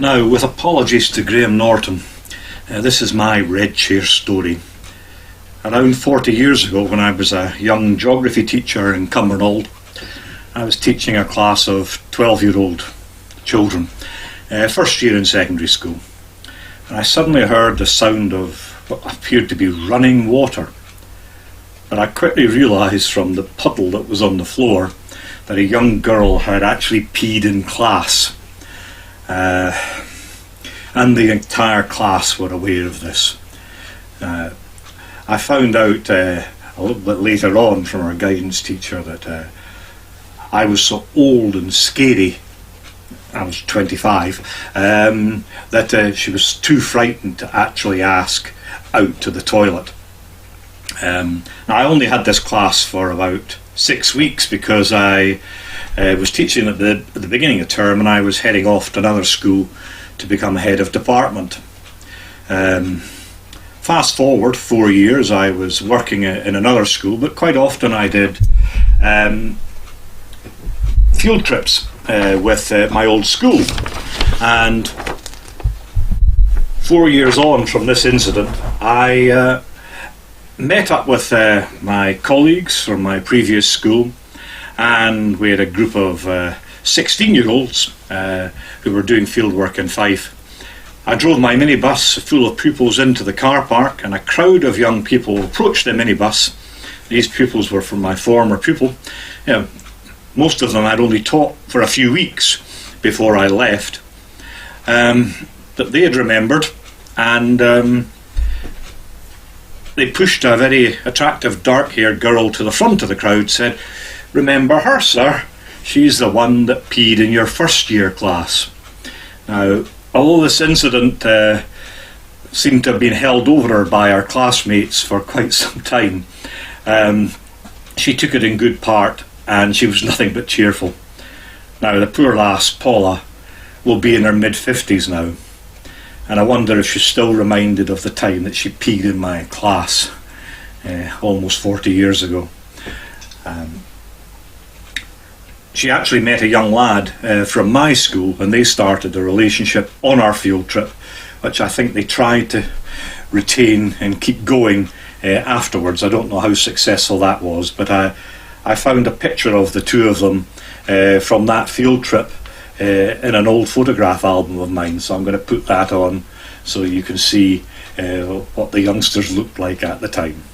Now, with apologies to Graham Norton, this is my red chair story. Around 40 years ago, when I was a young geography teacher in Cumbernauld, I was teaching a class of 12-year-old children, first year in secondary school. And I suddenly heard the sound of what appeared to be running water. But I quickly realised from the puddle that was on the floor that a young girl had actually peed in class. And the entire class were aware of this. I found out a little bit later on from our guidance teacher that I was so old and scary, I was 25, that she was too frightened to actually ask out to the toilet. Now, I only had this class for about 6 weeks because I was teaching at the beginning of term, and I was heading off to another school to become head of department. Fast forward 4 years, I was working in another school, but quite often I did field trips with my old school. And 4 years on from this incident, I met up with my colleagues from my previous school, and we had a group of 16-year-olds who were doing field work in Fife. I drove my minibus full of pupils into the car park, and a crowd of young people approached the minibus. These pupils were from my former pupil. Most of them I'd only taught for a few weeks before I left. But they had remembered, and they pushed a very attractive dark-haired girl to the front of the crowd, said, "Remember her, sir? She's the one that peed in your first year class." Now, although this incident seemed to have been held over her by our classmates for quite some time, she took it in good part, and she was nothing but cheerful. Now, the poor lass, Paula, will be in her mid-50s now, and I wonder if she's still reminded of the time that she peed in my class almost 40 years ago. She actually met a young lad from my school, and they started a relationship on our field trip, which I think they tried to retain and keep going afterwards. I don't know how successful that was, but I found a picture of the two of them from that field trip in an old photograph album of mine, so I'm going to put that on so you can see what the youngsters looked like at the time.